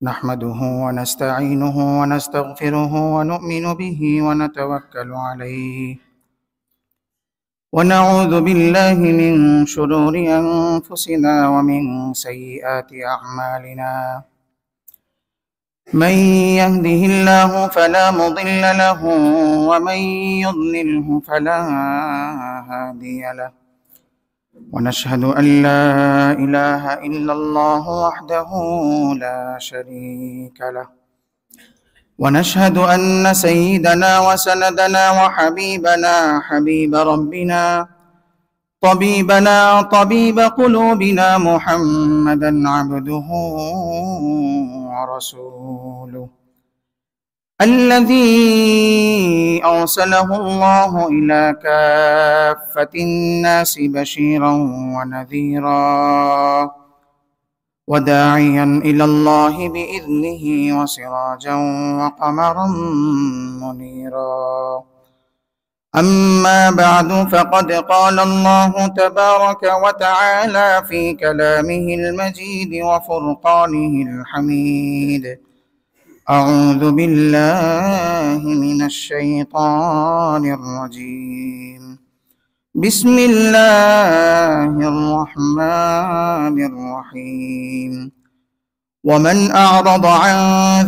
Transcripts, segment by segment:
نحمده ونستعينه ونستغفره ونؤمن به ونتوكل عليه ونعوذ بالله من شرور أنفسنا ومن سيئات أعمالنا من يهده الله فلا مضل له ومن يضلله فلا هادي له ونشهد أن لا إله إلا الله وحده لا شريك له ونشهد أن سيدنا وسندنا وحبيبنا حبيب ربنا طبيب قلوبنا محمدا عبده ورسوله الذي أرسله الله إلى كافة الناس بشيرا ونذيرا وداعيا إلى الله بإذنه وسراجا وقمرا منيرا أما بعد فقد قال الله تبارك وتعالى في كلامه المجيد وفرقانه الحميد أعوذ بالله من الشيطان الرجيم بسم الله الرحمن الرحيم ومن أعرض عن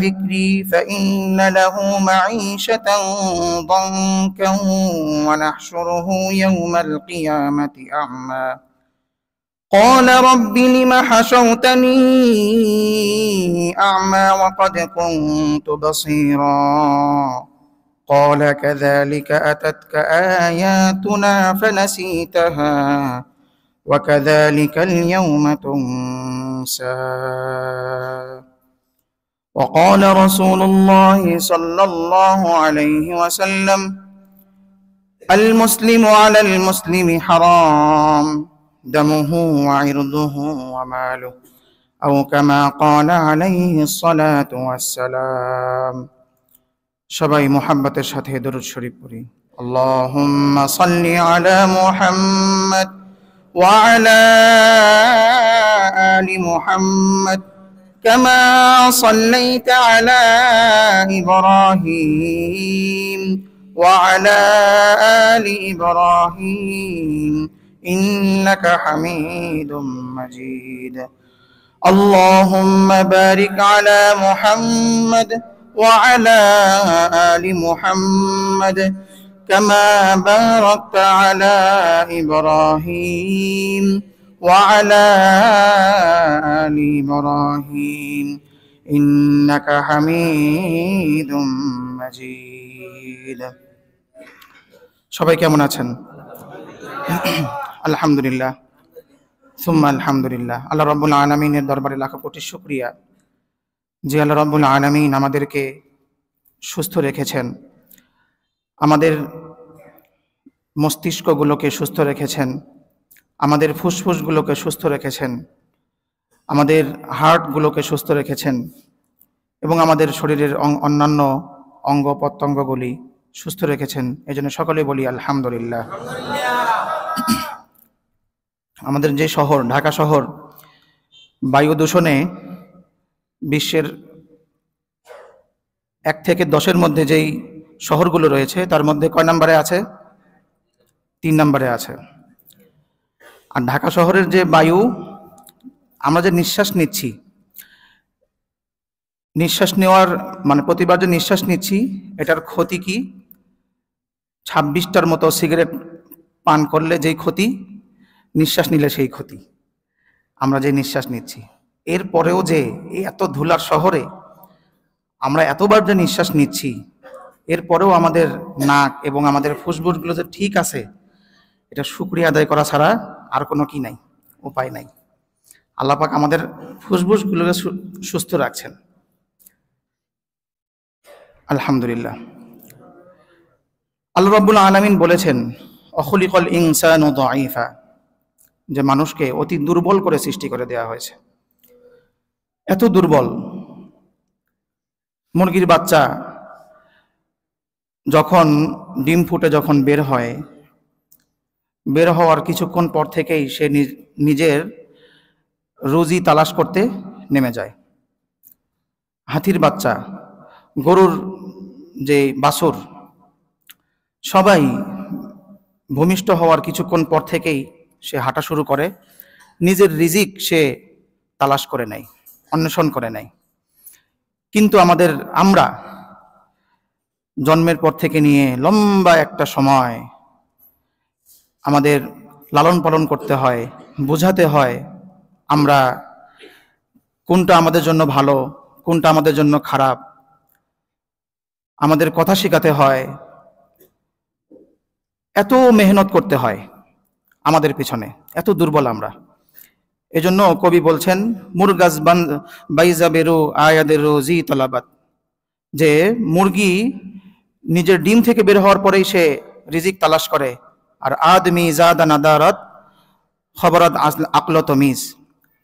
ذكري فإن له معيشة ضنكا ونحشره يوم القيامة أعمى قال رب لم حشرتني أعمى وقد كنت بصيرا قال كذلك أتتك آياتنا فنسيتها وكذلك اليوم تنسى وقال رسول الله صلى الله عليه وسلم المسلم على المسلم حرام دمه وعرضه وماله أو كما قال عليه الصلاة والسلام সবাই মুহাব্বতের সাথে দরুদ শরীফ পড়ি আল্লাহুম্মা সাল্লি আলা মুহাম্মদ ওয়া আলা আলি মুহাম্মদ কামা সাল্লাইতা আলা ইব্রাহিম ওয়া আলা আলি ইব্রাহিম ইন্নাকা হামিদুম মাজিদ আল্লাহুম্মা বারিক আলা মুহাম্মদ وعلى آل محمد كما باركت على إبراهيم وعلى آل إبراهيم إنك حميد مجيد সবাই কেমন আছেন আলহামদুলিল্লাহ সুম্মা আলহামদুলিল্লাহ আল্লাহ রাব্বুল আলামিনের দরবারে লাখ কোটি শুকরিয়া যে আল্লাহ রাব্বুল আলামিন আমাদেরকে সুস্থ রেখেছেন, আমাদের মস্তিষ্কগুলোকে সুস্থ রেখেছেন, আমাদের ফুসফুসগুলোকে সুস্থ রেখেছেন, আমাদের হার্টগুলোকে সুস্থ রেখেছেন এবং আমাদের শরীরের অন্যান্য অঙ্গ প্রত্যঙ্গগুলি সুস্থ রেখেছেন। এজন্য সকলে বলি আলহামদুলিল্লাহ। আমাদের যে শহর ঢাকা শহর বায়ু দূষণে বিশ্বের 1 থেকে 10-এর মধ্যে যেই শহরগুলো রয়েছে তার মধ্যে কয় নম্বরে আছে? 3 নম্বরে আছে। আর ঢাকা শহরের যে বায়ু আমরা যে নিঃশ্বাস নিচ্ছি, নিঃশ্বাস নেওয়ার মানে প্রতিবার যে নিঃশ্বাস নিচ্ছি এটার ক্ষতি কি? 26টার মতো সিগারেট পান করলে যেই ক্ষতি, নিঃশ্বাস নিলে সেই ক্ষতি। আমরা যে নিঃশ্বাস নিচ্ছি এরপরেও যে এত ধুলার শহরে আমরা এতবার যে নিঃশ্বাস নিচ্ছি এরপরেও আমাদের নাক এবং আমাদের ফুসফুসগুলো যে ঠিক আছে, এটা শুকরিয়া আদায় করা ছাড়া আর কোনো কি নাই, উপায় নাই। আল্লাহ পাক আমাদের ফুসফুসগুলোকে সুস্থ রাখছেন, আলহামদুলিল্লাহ। আল্লাহ রাব্বুল আলামিন বলেছেন অখলিকাল ইনসানু দাঈফা, যে মানুষকে অতি দুর্বল করে সৃষ্টি করে দেওয়া হয়েছে। এত দুর্বল, মুরগির বাচ্চা যখন ডিম ফুটে যখন বের হয়, বের হওয়ার কিছুক্ষণ পর থেকেই সে নিজের রুজি তালাশ করতে নেমে যায়। হাতির বাচ্চা, গরুর যে বাছুর, সবাই ভূমিষ্ঠ হওয়ার কিছুক্ষণ পর থেকেই সে হাঁটা শুরু করে, নিজের রিজিক সে তালাশ করে নেয়, অন্বেষণ করে নেয়। কিন্তু আমরা জন্মের পর থেকে নিয়ে লম্বা একটা সময় আমাদের লালন পালন করতে হয়, বোঝাতে হয় আমরা কোনটা আমাদের জন্য ভালো, কোনটা আমাদের জন্য খারাপ, আমাদের কথা শেখাতে হয়, এত মেহনত করতে হয় আমাদের পিছনে, এত দুর্বল আমরা। এজন্য কবি বলছেন, মুরগাজ বাইজা বেরু আয়াদের জি তলাবাত, যে মুরগি নিজের ডিম থেকে বের হওয়ার পরেই সে রিজিক তালাশ করে, আর আদমি জাদা নাদারাত খবরাত আকলত মিজ,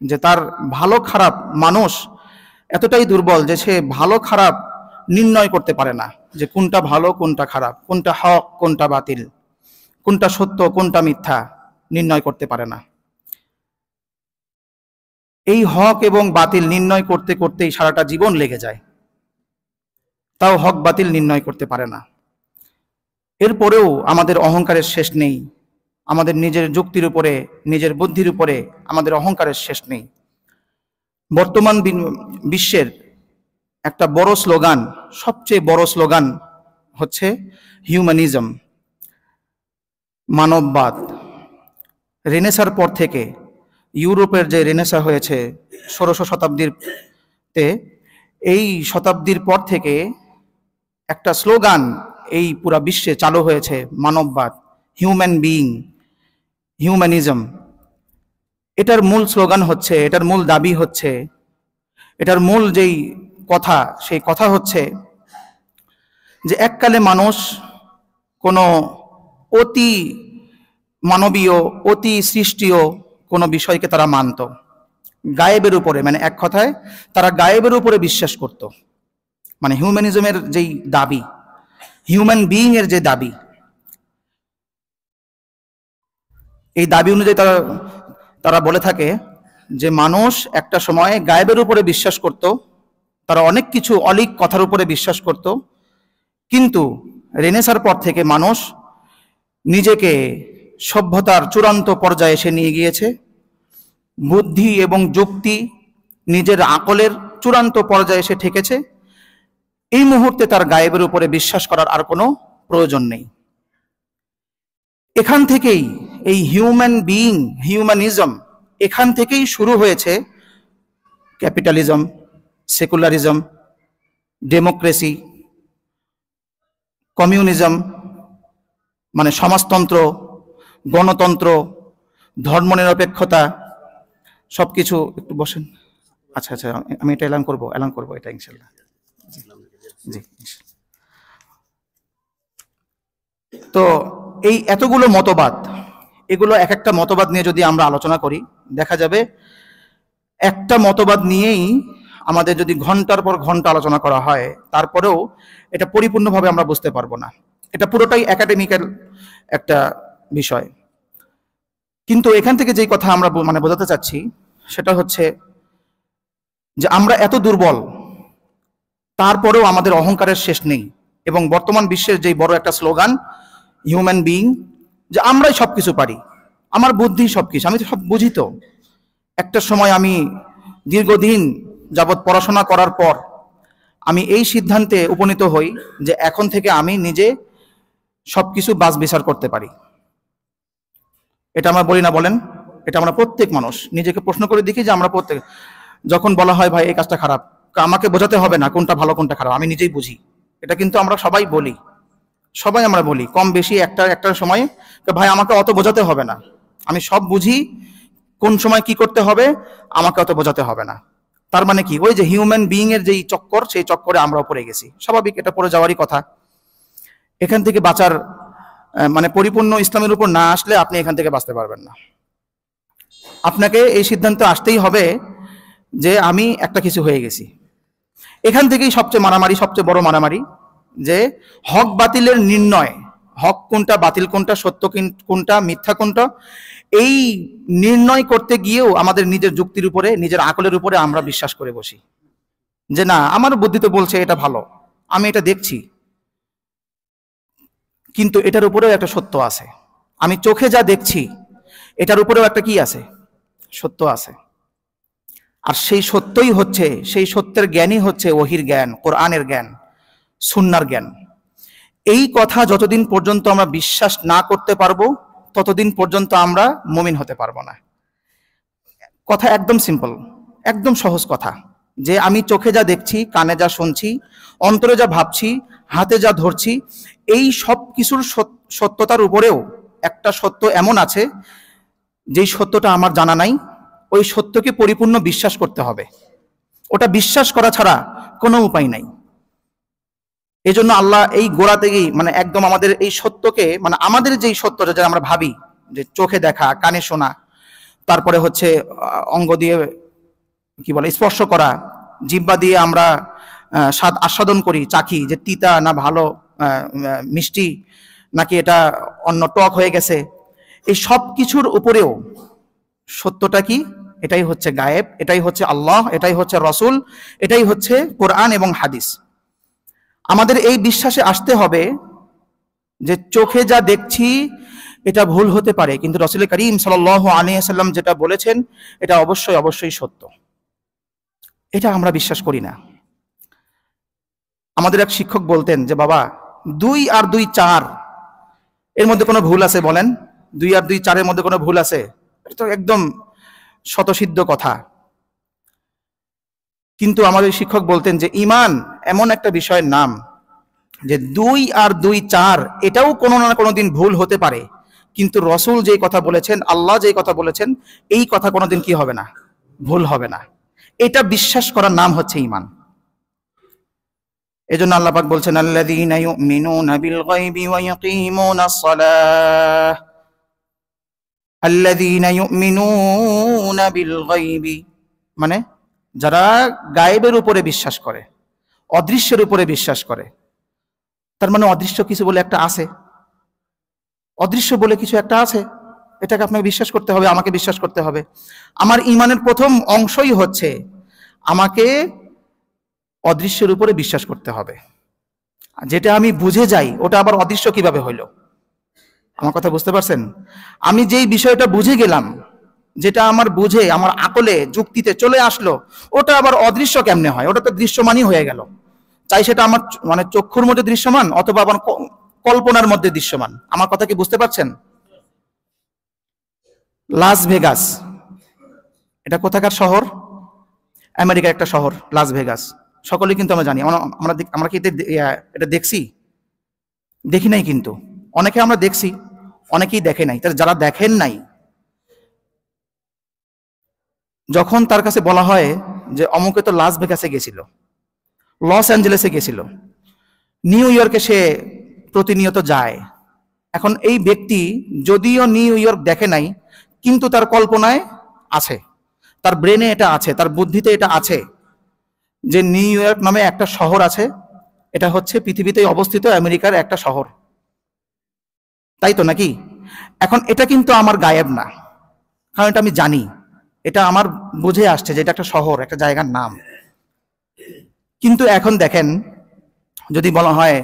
যে তার ভালো খারাপ, মানুষ এতটাই দুর্বল যে সে ভালো খারাপ নির্ণয় করতে পারে না, যে কোনটা ভালো কোনটা খারাপ, কোনটা হক কোনটা বাতিল, কোনটা সত্য কোনটা মিথ্যা নির্ণয় করতে পারে না। এই হক এবং বাতিল নির্ণয় করতে করতেই সারাটা জীবন লেগে যায়, তাও হক বাতিল নির্ণয় করতে পারে না। এরপরেও আমাদের অহংকারের শেষ নেই, আমাদের নিজের যুক্তির উপরে, নিজের বুদ্ধির উপরে আমাদের অহংকারের শেষ নেই। বর্তমান বিশ্বের একটা বড় স্লোগান, সবচেয়ে বড় স্লোগান হচ্ছে হিউম্যানিজম, মানববাদ। রেনেসার পর থেকে, ইউরোপের যে রেনেসা হয়েছে 1600 শতাব্দীতে, এই শতাব্দীর পর থেকে একটা স্লোগান এই পুরা বিশ্বে চালু হয়েছে, মানববাদ, হিউম্যান বিইং, হিউম্যানিজম। এটার মূল স্লোগান হচ্ছে, এটার মূল দাবি হচ্ছে, এটার মূল যেই কথা, সেই কথা হচ্ছে যে এককালে মানুষ কোনো অতি মানবীয়, অতি সৃষ্টীয় কোনো বিষয়কে তারা মানত, গায়েবের উপরে, মানে এক কথায় তারা গায়েবের উপরে বিশ্বাস করত। মানে হিউম্যানিজমের যেই দাবি, হিউম্যান বিইং এর যে দাবি, এই দাবি অনুযায়ী তারা বলে থাকে যে মানুষ একটা সময় গায়েবের উপরে বিশ্বাস করত, তারা অনেক কিছু অলীক কথার উপরে বিশ্বাস করত। কিন্তু রেনেসার পর থেকে মানুষ নিজেকে সভ্যতার চূড়ান্ত পর্যায়ে এসে নিয়ে গিয়েছে, বুদ্ধি এবং যুক্তি নিজের আকলের চূড়ান্ত পর্যায়ে এসে ঠেকেছে। এই মুহূর্তে তার গায়েবের উপরে বিশ্বাস করার আর কোনো প্রয়োজন নেই। এখান থেকেই এই হিউম্যান বিইং, হিউম্যানিজম, এখান থেকেই শুরু হয়েছে ক্যাপিটালিজম, সেকুলারিজম, ডেমোক্রেসি, কমিউনিজম, মানে সমাজতন্ত্র, গণতন্ত্র, ধর্মনিরপেক্ষতা, সবকিছু। একটু বসেন। আচ্ছা আচ্ছা, আমি এটা এলান করবো এটা ইনশাল্লাহ। জি, তো এই এতগুলো মতবাদ, এগুলো এক একটা মতবাদ নিয়ে যদি আমরা আলোচনা করি, দেখা যাবে একটা মতবাদ নিয়েই আমাদের যদি ঘন্টার পর ঘন্টা আলোচনা করা হয়, তারপরেও এটা পরিপূর্ণভাবে আমরা বুঝতে পারবো না। এটা পুরোটাই একাডেমিক্যাল একটা বিষয়। কিন্তু এখান থেকে যেই কথা আমরা বোঝাতে চাচ্ছি, সেটা হচ্ছে যে আমরা এত দুর্বল, তারপরেও আমাদের অহংকারের শেষ নেই। এবং বর্তমান বিশ্বের যেই বড় একটা স্লোগান হিউম্যান বিইং, যে আমরাই সবকিছু পারি, আমার বুদ্ধি সবকিছু, আমি তো সব বুঝি। তো একটা সময় আমি দীর্ঘদিন যাবৎ পড়াশোনা করার পর আমি এই সিদ্ধান্তে উপনীত হই যে এখন থেকে আমি নিজে সবকিছু বাছ বিচার করতে পারি। এটা আমরা বলি না, বলেন? এটা আমরা প্রত্যেক মানুষ নিজেকে প্রশ্ন করে দেখি যে আমরা প্রত্যেক, যখন বলা হয় ভাই এই কাজটা খারাপ, আমাকে বোঝাতে হবে না কোনটা ভালো কোনটা খারাপ, আমি নিজেই বুঝি। এটা কিন্তু আমরা সবাই বলি, আমরা বলি কম বেশি একটা সময়, ভাই আমাকে অত বোঝাতে হবে না, আমি সব বুঝি, কোন সময় কি করতে হবে আমাকে অত বোঝাতে হবে না। তার মানে কি, ওই যে হিউম্যান বিইং এর যেই চক্কর, সেই চক্করে আমরাও পড়ে গেছি। স্বাভাবিক, এটা পড়ে যাওয়ারই কথা। এখান থেকে বাঁচার মানে পরিপূর্ণ ইসলামের উপর না আসলে আপনি এখান থেকে বাঁচতে পারবেন না। আপনাকে এই সিদ্ধান্তে আসতেই হবে যে আমি একটা কিছু হয়ে গেছি। এখান থেকেই সবচেয়ে বড় মারামারি, যে হক বাতিলের নির্ণয়, হক কোনটা, বাতিল কোনটা, সত্য কোনটা, মিথ্যা কোনটা, এই নির্ণয় করতে গিয়েও আমাদের নিজের যুক্তির উপরে, নিজের আকলের উপরে আমরা বিশ্বাস করে বসি যে না, আমার বুদ্ধি তো বলছে এটা ভালো, আমি এটা দেখছি, কিন্তু এটার উপরেও একটা সত্য আছে। আমি চোখে যা দেখছি এটার উপরেও একটা কি আছে, সত্য আছে। আর সেই সত্যই হচ্ছে, সেই সত্যের জ্ঞানই হচ্ছে ওহির জ্ঞান, কোরআনের জ্ঞান, সুন্নার জ্ঞান। এই কথা যতদিন পর্যন্ত আমরা বিশ্বাস না করতে পারবো ততদিন পর্যন্ত আমরা মুমিন হতে পারবো না। কথা একদম সিম্পল, একদম সহজ কথা, যে আমি চোখে যা দেখছি, কানে যা শুনছি, অন্তরে যা ভাবছি, হাতে যা ধরছি, এই সব কিছুর সত্যতার উপরেও একটা সত্য এমন আছে যেই সত্যটা আমার জানা নাই, ওই সত্যকে পরিপূর্ণ বিশ্বাস করতে হবে। ওটা বিশ্বাস করা ছাড়া কোনো উপায় নাই। এই জন্য আল্লাহ এই গোড়া থেকেই মানে একদম আমাদের এই সত্যকে, মানে আমাদের যেই সত্যটা যেটা আমরা ভাবি যে চোখে দেখা, কানে শোনা, তারপরে হচ্ছে অঙ্গ দিয়ে কি বলে স্পর্শ করা, জিহ্বা দিয়ে আমরা স্বাদ আস্বাদন করি, চাখি যে তিতা না ভালো, মিষ্টি নাকি এটা অন্য টক হয়ে গেছে, এই সব কিছুর উপরেও সত্যটা কি? এটাই হচ্ছে গায়েব, এটাই হচ্ছে আল্লাহ, এটাই হচ্ছে রসুল, এটাই হচ্ছে কোরআন এবং হাদিস। আমাদের এই বিশ্বাসে আসতে হবে যে চোখে যা দেখছি এটা ভুল হতে পারে, কিন্তু রাসূল করিম সাল্লাল্লাহু আলাইহি ওয়াসাল্লাম যেটা বলেছেন এটা অবশ্যই অবশ্যই সত্য। এটা আমরা বিশ্বাস করি না। আমাদের এক শিক্ষক বলতেন যে বাবা, 2 আর 2 4 এর মধ্যে কোনো ভুল আছে বলেন? 2 আর 2 4 এর মধ্যে কোনো ভুল আছে? এটা তো একদম শতসিদ্ধ কথা। কিন্তু আমাদের শিক্ষক বলতেন যে ঈমান এমন একটা বিষয়ের নাম যে 2 আর 2 4 এটাও কোনো না কোনো দিন ভুল হতে পারে, কিন্তু রসুল যেই কথা বলেছেন, আল্লাহ যেই কথা বলেছেন, এই কথা কোনোদিন কি হবে না? ভুল হবে না। এটা বিশ্বাস করার নাম হচ্ছে ঈমান। এজন্য আল্লাহ পাক বলছেন আল্লাযীনা ইউমিনুনা বিল গায়বি ওয়া ইয়াকিমুনাস সালাহ, আল্লাযীনা ইউমিনুনা বিল গায়বি, মানে যারা গায়েবের উপরে বিশ্বাস করে, অদৃশ্যের উপরে বিশ্বাস করে। তার মানে অদৃশ্য কিছু বলে একটা আছে, অদৃশ্য বলে কিছু একটা আছে, এটাকে আপনাকে বিশ্বাস করতে হবে, আমাকে বিশ্বাস করতে হবে। আমার ঈমানের প্রথম অংশই হচ্ছে আমাকে অদৃশ্যের উপরে বিশ্বাস করতে হবে। যেটা আমি বুঝে যাই ওটা আবার অদৃশ্য কিভাবে হইল? আমার কথা বুঝতে পারছেন? আমি যেই বিষয়টা বুঝে গেলাম, যেটা আমার বুঝে আমার আকলে যুক্তিতে চলে আসলো, ওটা আবার অদৃশ্য কেমনে হয়? ওটা তো দৃশ্যমানই হয়ে গেল। চাই সেটা আমার মানে চক্ষুর মধ্যে দৃশ্যমান অথবা আমার কল্পনার মধ্যে দৃশ্যমান। আমার কথা কি বুঝতে পারছেন? লাস ভেগাস এটা কোথাকার শহর? আমেরিকার একটা শহর লাস ভেগাস। সকলেই কিন্তু আমরা জানি। আমরা কি এটা দেখছি? দেখি নাই, কিন্তু অনেকে আমরা দেখছি, অনেকেই দেখে নাই। তার যারা দেখেন নাই, যখন তার কাছে বলা হয় যে অমুকে তো লাস ভেগাসে গেছিল, লস অ্যাঞ্জেলেসে গেছিল, নিউ ইয়র্কে সে প্রতিনিয়ত যায়, এখন এই ব্যক্তি যদিও নিউ ইয়র্ক দেখে নাই, কিন্তু তার কল্পনায় আছে, তার ব্রেনে এটা আছে, তার বুদ্ধিতে এটা আছে যে নিউ ইয়র্ক নামে একটা শহর আছে, এটা হচ্ছে পৃথিবীতে অবস্থিত আমেরিকার একটা শহর, তাই তো নাকি? এখন এটা কিন্তু আমার গায়েব না, কারণ এটা আমি জানি, এটা আমার বুঝে আসছে যে এটা একটা শহর, একটা জায়গার নাম। কিন্তু এখন দেখেন, যদি বলা হয়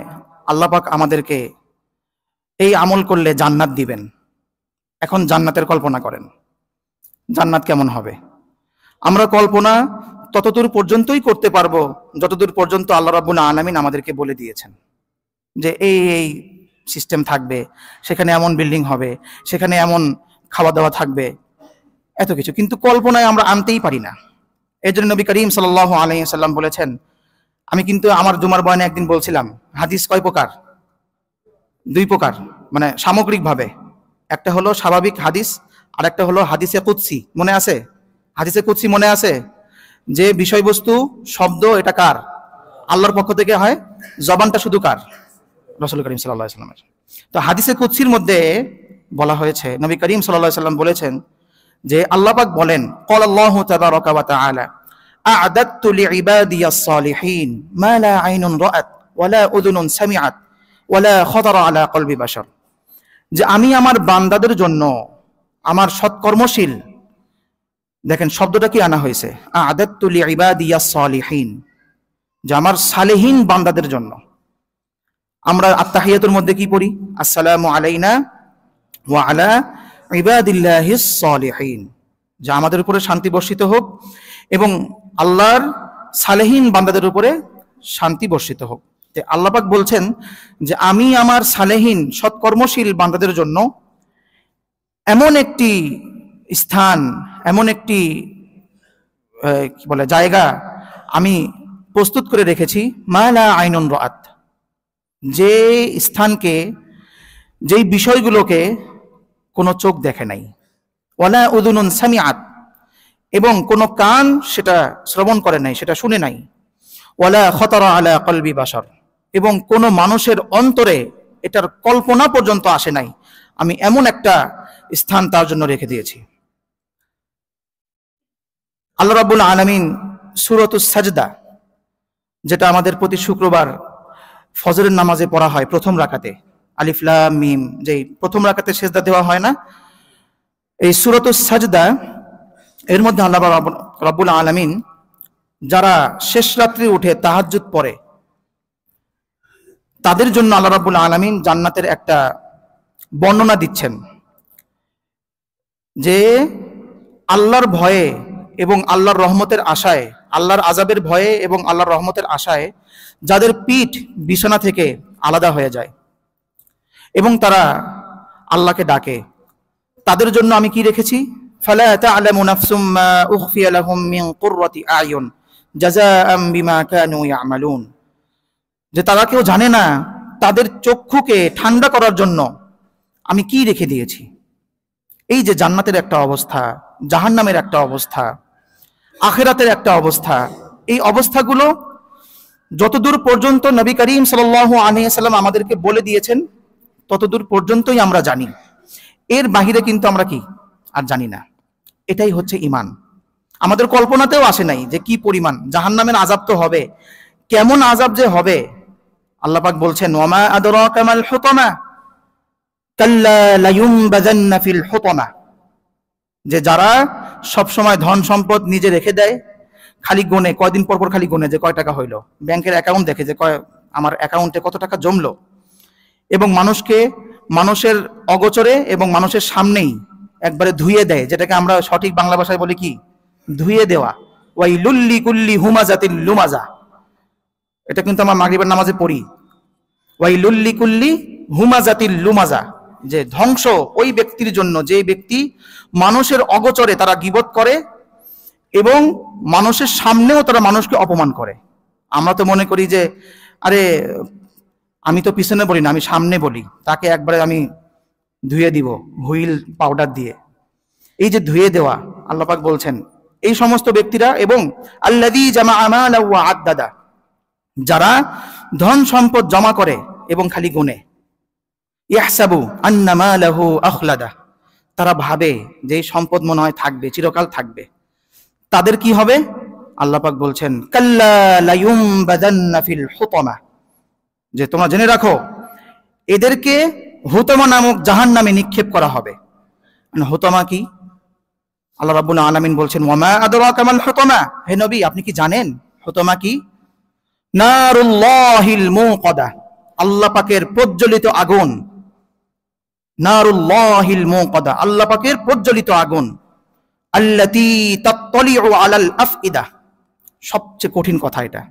আল্লাহ পাক আমাদেরকে এই আমল করলে জান্নাত দিবেন, এখন জান্নাতের কল্পনা করেন, জান্নাত কেমন হবে? আমরা কল্পনা ততদূর পর্যন্তই করতে পারবো যতদূর পর্যন্ত আল্লাহ রাব্বুল আলামিন আমাদেরকে বলে দিয়েছেন যে এই এই সিস্টেম থাকবে, সেখানে এমন বিল্ডিং হবে, সেখানে এমন খাওয়া দাওয়া থাকবে, এত কিছু কিন্তু কল্পনায় আমরা আনতেই পারি না। এই জন্য নবী করিম সাল্লাল্লাহু আলাইহি ওয়াসাল্লাম বলেছেন, আমি কিন্তু আমার জুমার বয়ানে একদিন বলছিলাম হাদিস কয় প্রকার? 2 প্রকার, মানে সামগ্রিকভাবে। একটা হলো স্বাভাবিক হাদিস, আর একটা হলো হাদিসে কুদসি। মনে আছে? হাদিসে কুদসি মনে আছে? যে বিষয়বস্তু শব্দ এটা কার? আল্লাহর পক্ষ থেকে হয়, জবানটা শুধু কার? রাসূল করিম সাল্লাল্লাহু আলাইহি ওয়াসাল্লামের। তো হাদিসে কুদসির মধ্যে বলা হয়েছে, নবী করিম সাল্লাল্লাহু আলাইহি ওয়াসাল্লাম বলেছেন যে আল্লাহ পাক বলেন, ক্বালাল্লাহু তাবারাকা ওয়া তাআলা আ'দাদতু লিইবাদিয়াস সালিহিন মা লা আইনুন রাআত ওয়া লা উযুনুন সামিআত ওয়ালা খাতারা আলা কলবি বাশার, যে আমি আমার বান্দাদের জন্য, আমার সৎকর্মশীল, দেখেন শব্দটা কি আনা হয়েছে, আ'দাততু লিইবাদিয়াস সালিহিন, যে আমার সালেহীন বান্দাদের জন্য। আমরা আত্তাহিয়াতুর মধ্যে কি পড়ি? আসসালামু আলাইনা ওয়া আলা ইবাদিল্লাহিস সালিহিন, যে আমাদের উপরে শান্তি বর্ষিত হোক এবং আল্লাহর সালেহীন বান্দাদের উপরে শান্তি বর্ষিত হোক। আল্লাহ পাক বলছেন যে আমি আমার সালেহীন সৎকর্মশীল বান্দাদের জন্য এমন একটি স্থান, এমন একটি কি বলে জায়গা আমি প্রস্তুত করে রেখেছি, মা লা আইনুন রাআত, যে স্থানকে, যেই বিষয়গুলোকে কোনো চোখ দেখে নাই, ওয়ালা উযুনুন সামিআত, এবং কোনো কান সেটা শ্রবণ করে নাই, সেটা শুনে নাই, ওয়ালা খাতারা আলা কলবি বাশার, এবং কোনো মানুষের অন্তরে এটার কল্পনা পর্যন্ত আসে নাই, আমি এমন একটা স্থান তার জন্য রেখে দিয়েছি। আল্লাহ রাব্বুল আলামিন সূরাতুস সাজদা, যেটা আমাদের প্রতি শুক্রবার ফজরের নামাজে পড়া হয় প্রথম রাকাতে, আলিফ লাম মিম, যে প্রথম রাকাতে সেজদা দেওয়া হয় না, এই সূরাতুস সাজদা, এর মধ্যে আল্লাহ রাব্বুল আলামিন যারা শেষ রাত্রে উঠে তাহাজ্জুদ পড়ে তাদের জন্য আল্লাহ রাব্বুল আলামিন জান্নাতের একটা বর্ণনা দিচ্ছেন, যে আল্লাহর ভয়ে এবং আল্লাহর রহমতের আশায়, আল্লাহর আযাবের ভয়ে এবং আল্লাহর রহমতের আশায় যাদের পিঠ বিছানা থেকে আলাদা হয়ে যায় এবং তারা আল্লাহকে ডাকে, তাদের জন্য আমি কি রেখেছি? ফালা তা'লামু নাফসুম মা উখফিয়া লাহুম মিন কুররাতি আ'য়ুন জাযাআম বিমা কানু ইয়া'মালুন, যে তারা কেউ জানে না তাদের চক্ষুকে ঠান্ডা করার জন্য আমি কি রেখে দিয়েছি। এই যে জান্নাতের একটা অবস্থা, জাহান্নামের একটা অবস্থা, আখিরাতের একটা অবস্থা, এই অবস্থাগুলো যতদূর পর্যন্ত নবী করিম সাল্লাল্লাহু আলাইহি ওয়াসাল্লাম আমাদেরকে বলে দিয়েছেন ততদূর পর্যন্তই আমরা জানি, এর বাহিরে কিন্তু আমরা কি আর জানি না। এটাই হচ্ছে ঈমান। আমাদের কল্পনাতেও আসে নাই যে কি পরিমাণ জাহান্নামের আযাব তো হবে, কেমন আযাব যে হবে। আল্লাহ পাক বলছেন ওয়ামা আদরাকা মাল হুতামা কাল্লা লায়ুমবাযান্না ফিল হুতামা, যে যারা সব সময় ধন সম্পদ নিজে রেখে দেয়, খালি গোনে, কয়দিন পর পর খালি গোনে যে কয় টাকা হইলো, ব্যাংকের অ্যাকাউন্ট দেখে যে আমার অ্যাকাউন্টে কত টাকা জমলো, এবং মানুষকে মানুষের অগোচরে এবং মানুষের সামনেই একবারে ধুইয়ে দেয়, যেটাকে আমরা সঠিক বাংলা ভাষায় বলি কি ধুইয়ে দেওয়া। ওয়াইলুল লিকুল্লি হুমাজাতিল লুমাজা, এটা কিন্তু আমরা মাগরিবের নামাজে পড়ি, ওয়াইলুল লিকুল্লি হুমাজাতিল লুমাজা, যে ধ্বংস ওই ব্যক্তির জন্য যে ব্যক্তি মানুষের অগোচরে তারা গীবত করে এবং মানুষের সামনেও তারা মানুষকে অপমান করে। আমরা তো মনে করি যে আরে আমি তো পিছনে বলি না, আমি সামনে বলি, তাকে একবারে আমি ধুয়ে দিব হুইল পাউডার দিয়ে। এই যে ধুয়ে দেওয়া, আল্লাহ পাক বলছেন এই সমস্ত ব্যক্তিরা, এবং আল্লাযী জামাআ মালাহু ওয়া আদ্দাদা, যারা ধন সম্পদ জমা করে এবং খালি গুনে, ইয়াহসাবু আন্না মালাহু আখলাদা, তারা ভাবে যে এই সম্পদ মনে হয় থাকবে, চিরকাল থাকবে। তাদের কি হবে? আল্লাহ পাক বলছেন কাল্লা লায়ুমবাযান্না ফিল হুতামা, যে তোমরা জেনে রাখো এদেরকে হুতামা নামক জাহান্নামে নিক্ষেপ করা হবে। হুতামা কি? আল্লাহ রাব্বুল আলামিন বলছেন ওয়ামা আদরাকা মাল হুতামা, হে নবী আপনি কি জানেন হুতামা কি? নারুল্লাহিল মুকাদা, আল্লাহ পাকের প্রজ্বলিত আগুন। নারুল্লাহিল মুকাদা, আল্লাহ পাকের প্রজ্বলিত আগুন। আল্লাতী তাত্তালিউ আলাল আফইদা, সবচেয়ে কঠিন কথা এটা,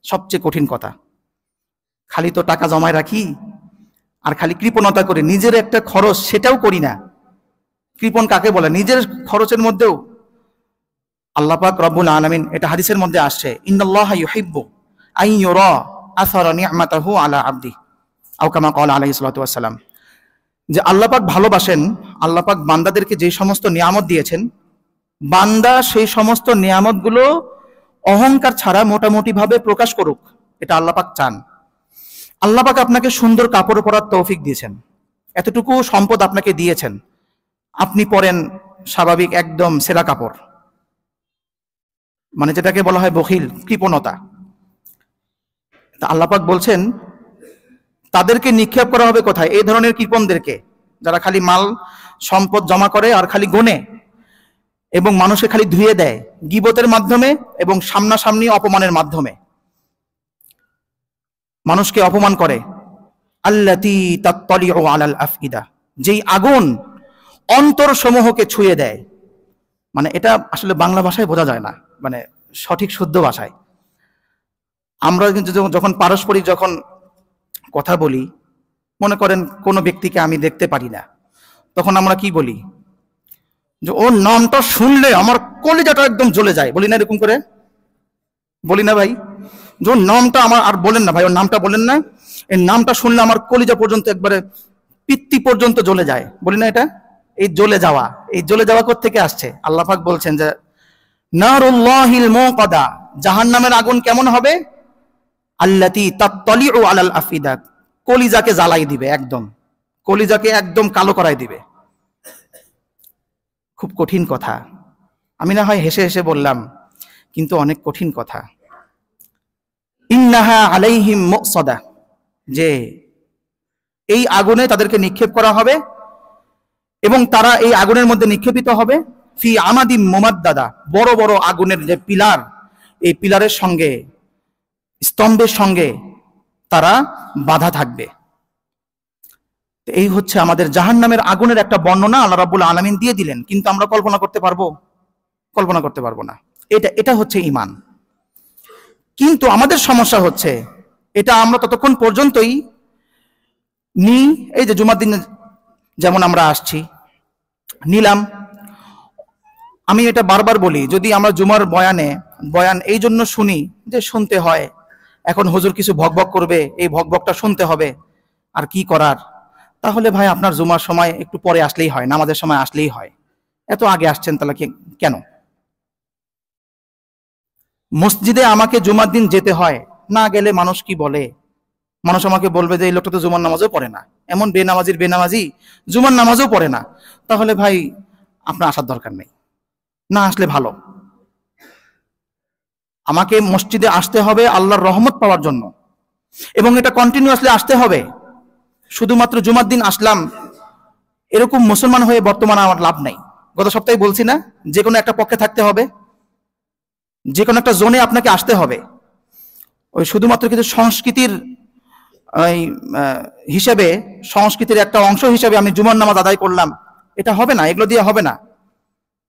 সবচেয়ে কঠিন কথা। খালি তো টাকা জমায় রাখি আর খালি কৃপণতা করে, নিজের একটা খরচ সেটাও করি না। কৃপণ কাকে বলে? নিজের খরচের মধ্যেও। আল্লাহ পাক রব্বুল আলামিন, এটা হাদিসের মধ্যে আসছে, ইন্নাল্লাহা ইউহিব্বু আন ইউরা আসারা নি'মাতাহু আলা আবদি, আও কামা ক্বালা আলাইহিস সালাতু ওয়াস সালাম, যে আল্লাহ পাক ভালোবাসেন, আল্লাহ পাক বান্দাদেরকে যে সমস্ত নিয়ামত দিয়েছেন, বান্দা সেই সমস্ত নিয়ামতগুলো অহংকার ছাড়া মোটামুটি ভাবে প্রকাশ করুক, এটা আল্লাহ পাক চান। আল্লাহ পাক আপনাকে সুন্দর কাপড় পরার তৌফিক দিয়েছেন, এতটুকু সম্পদ আপনাকে দিয়েছেন, আপনি পরেন স্বাভাবিক একদম সেরা কাপড়, মানে যেটাকে বলা হয় বখিল, কৃপণতা। তা আল্লাহ পাক বলছেন তাদেরকে নিক্ষেপ করা হবে কোথায়? এই ধরনের কৃপণদেরকে, যারা খালি মাল সম্পদ জমা করে আর খালি গোনে এবং মানুষকে খালি ধুয়ে দেয় গীবতের মাধ্যমে এবং সামনাসামনি অপমানের মাধ্যমে, মানুষকে অপমান করে। আল্লাতী তাত্তালিউ আলাল আফইদা, যেই আগুন অন্তর সমূহকে ছুঁয়ে দেয়। মানে এটা আসলে বাংলা ভাষায় বোঝা যায় না, মানে সঠিক শুদ্ধ ভাষায়। আমরা কিন্তু যখন পারস্পরিক যখন কথা বলি, মনে করেন কোনো ব্যক্তিকে আমি দেখতে পারি না, তখন আমরা কি বলি? যে ওর নামটা শুনলে আমার কলিজাটা একদম জ্বলে যায়, বলি না এরকম করে? বলি না ভাই? যে ওর নামটা আমার, আর বলেন না ভাই ওর নামটা বলেন না, এই নামটা শুনলে আমার কলিজা পর্যন্ত একবারে পিত্তি পর্যন্ত জ্বলে যায়, বলি না এটা? এই জ্বলে যাওয়া, এই জ্বলে যাওয়া কোত্থেকে আসছে? আল্লাহ পাক বলছেন যে নারুল্লাহিল মুকাদা, জাহান্নামের আগুন কেমন হবে? আল্লাতী তাত্তালিউ আলাল আফিদা, কলিজাকে জ্বালাই দিবে, একদম কলিজাকে একদম কালো করাই দিবে। খুব কঠিন কথা, আমি না হয় হেসে হেসে বললাম, কিন্তু অনেক কঠিন কথা। ইন্নাহা আলাইহিম মুকসাদা, যে এই আগুনে তাদেরকে নিক্ষেপ করা হবে এবং তারা এই আগুনের মধ্যে নিক্ষেপিত হবে। ফি আমাদিম মুমাদ্দাদা, বড় বড় আগুনের যে পিলার, এই পিলারের সঙ্গে, স্তম্ভের সঙ্গে তারা বাধা থাকবে। এই হচ্ছে আমাদের জাহান্নামের আগুনের একটা বর্ণনা আল্লাহ রাব্বুল আলামিন দিয়ে দিলেন, কিন্তু আমরা কল্পনা করতে পারবো? কল্পনা করতে পারবো না। এটা হচ্ছে ঈমান। কিন্তু আমাদের সমস্যা হচ্ছে, এটা আমরা ততক্ষণ পর্যন্তই নিই, এই যে জুমার দিন যেমন আমরা আসছি, নিলাম। আমি এটা বারবার বলি, যদি আমরা জুমার বয়ান এই জন্য শুনি যে শুনতে হয়, এখন হুজুর কিছু ভকভক করবে, এই ভকভকটা শুনতে হবে, আর কি করার, তাহলে ভাই আপনার জুমার সময় একটু পরে আসলেই হয়, নামাজের সময় আসলেই হয়। এত আগে আসছেন তাহলে কেন? মসজিদে আমাকে জুমার দিন যেতে হয়, না গেলে মানুষ কি বলে? মানুষ আমাকে বলবে যে এই লোকটা তো জুমার নামাজও পড়ে না, এমন বেনামাজি জুমার নামাজও পড়ে না। তাহলে ভাই আপনার আসার দরকার নেই, না আসলে ভালো। আমাকে মসজিদে আসতে হবে আল্লাহর রহমত পাওয়ার জন্য, এবং এটা কন্টিনিউয়াসলি আসতে হবে। শুধুমাত্র জুমার দিন আসলাম এরকম মুসলমান হয়ে বর্তমানে আমার লাভ নাই। গত সপ্তাহে বলছি না, যে কোনো একটা পক্ষে থাকতে হবে, যে কোনো একটা জোনে আপনাকে আসতে হবে। ওই শুধুমাত্র কিছু সংস্কৃতির হিসেবে, সংস্কৃতির একটা অংশ হিসেবে আমি জুমার নামাজ আদায় করলাম, এটা হবে না, এগুলো দিয়ে হবে না।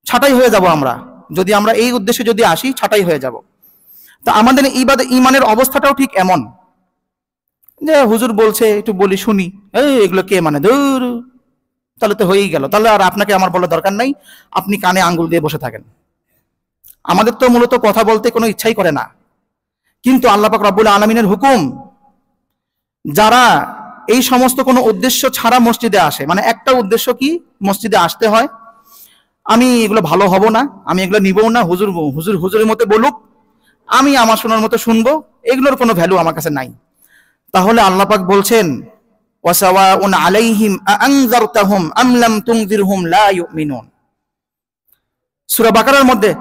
ছাঁটাই হয়ে যাব আমরা, যদি আমরা এই উদ্দেশ্যে যদি আসি, ছাঁটাই হয়ে যাব। তা আমাদের ইমানের অবস্থাটাও ঠিক এমন, যে হুজুর বলছে একটু বলি শুনি, এগুলো কে মানে, দূর, তাহলে তো হয়েই গেল, তাহলে আর আপনাকে আমার বলার দরকার নাই, আপনি কানে আঙ্গুল দিয়ে বসে থাকেন। আমাদের তো মূলত কথা বলতে কোনো ইচ্ছাই করে না, কিন্তু আল্লাহ পাক রব্বুল আলামিনের হুকুম, যারা এই সমস্ত কোনো উদ্দেশ্য ছাড়া মসজিদে আসে, মানে একটা উদ্দেশ্য কি, মসজিদে আসতে হয়, আমি এগুলো ভালো হব না, আমি এগুলো নিবও না, হুজুরের মতো বলুক, আমি আমার শোনার মতো শুনবো, এগুলোর কোনো ভ্যালু আমার কাছে নাই। তাহলে আল্লাহ পাক বলছেন ওয়াসাওয়াউন আলাইহিম আনজারতাহুম আম লাম তুনজিরহুম লা ইউমিনুন। সূরা বাকারার মধ্যে,